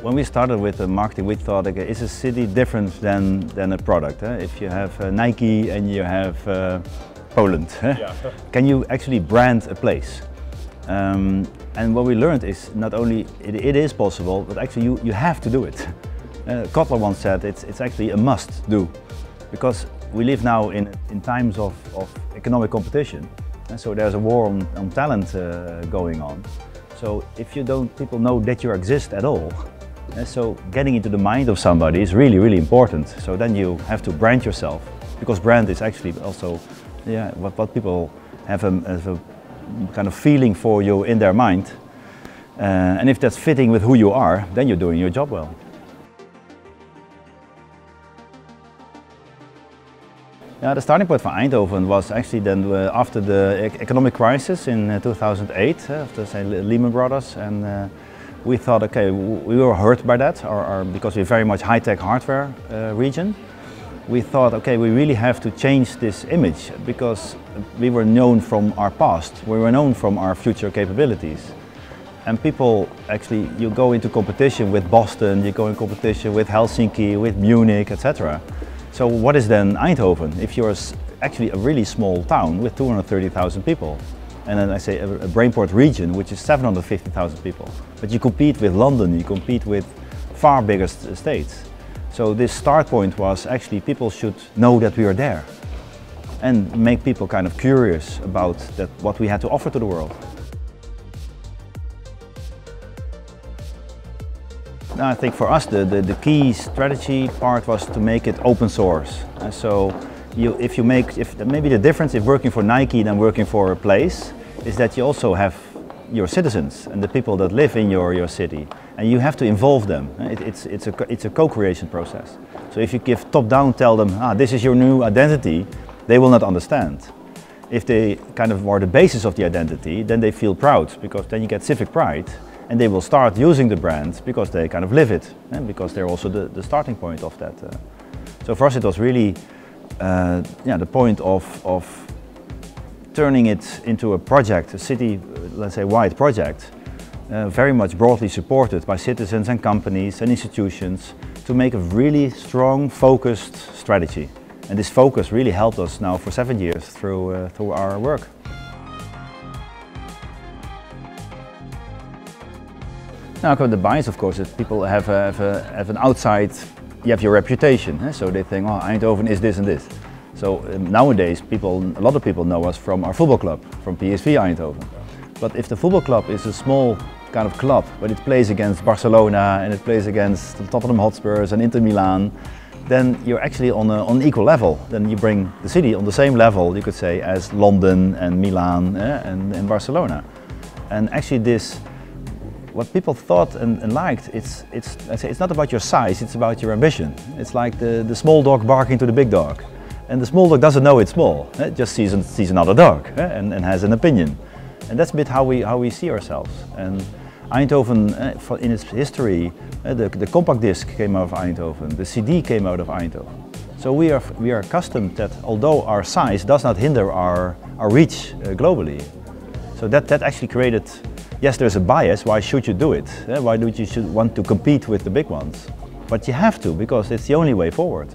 When we started with the marketing, we thought, okay, is a city different than a product? If you have Nike and you have Poland, Yeah. can you actually brand a place? And what we learned is not only it is possible, but actually you have to do it. Kotler once said it's actually a must do, because we live now in times of economic competition, and so there's a war on talent going on. So if people know that you exist at all, so getting into the mind of somebody is really, really important. So then you have to brand yourself, because brand is actually also what people have as a kind of feeling for you in their mind. And if that's fitting with who you are, then you're doing your job well. Yeah, the starting point for Eindhoven was actually then after the economic crisis in 2008, after say Lehman Brothers, and we thought, okay, we were hurt by that, because we're very much high-tech hardware region. We thought, okay, we really have to change this image, because we were known from our past, we were known from our future capabilities. And people actually, you go into competition with Boston, you go in competition with Helsinki, with Munich, etc. So what is then Eindhoven if you're actually a really small town with 230,000 people? And then I say a Brainport region, which is 750,000 people. But you compete with London, you compete with far bigger states. So this start point was actually people should know that we are there and make people kind of curious about what we had to offer to the world. Now, I think for us the key strategy part was to make it open source. And so maybe the difference if working for Nike than working for a place is that you also have your citizens and the people that live in your city, and you have to involve them. It's a co-creation process. So if you give top-down, tell them, this is your new identity, they will not understand. If they kind of are the basis of the identity, then they feel proud, because then you get civic pride, and they will start using the brand because they kind of live it, and because they're also the starting point of that. So for us it was really the point of turning it into a project, a city, let's say, wide project, very much broadly supported by citizens and companies and institutions, to make a really strong, focused strategy. And this focus really helped us now for 7 years through our work. Now, the bias, of course, is people have an outside, you have your reputation, so they think, oh, Eindhoven is this and this. So nowadays, a lot of people know us from our football club, from PSV Eindhoven. But if the football club is a small kind of club, but it plays against Barcelona and it plays against Tottenham Hotspurs and Inter Milan, then you're actually on an equal level. Then you bring the city on the same level, you could say, as London and Milan and Barcelona. And actually what people thought and liked, it's not about your size, it's about your ambition. It's like the small dog barking to the big dog. And the small dog doesn't know it's small, it just sees another dog and has an opinion. And that's a bit how we see ourselves. And Eindhoven, in its history, the compact disc came out of Eindhoven, the CD came out of Eindhoven. So we are accustomed that although our size does not hinder our reach globally. So that actually created, yes, there's a bias, why should you do it? Why do you want to compete with the big ones? But you have to, because it's the only way forward.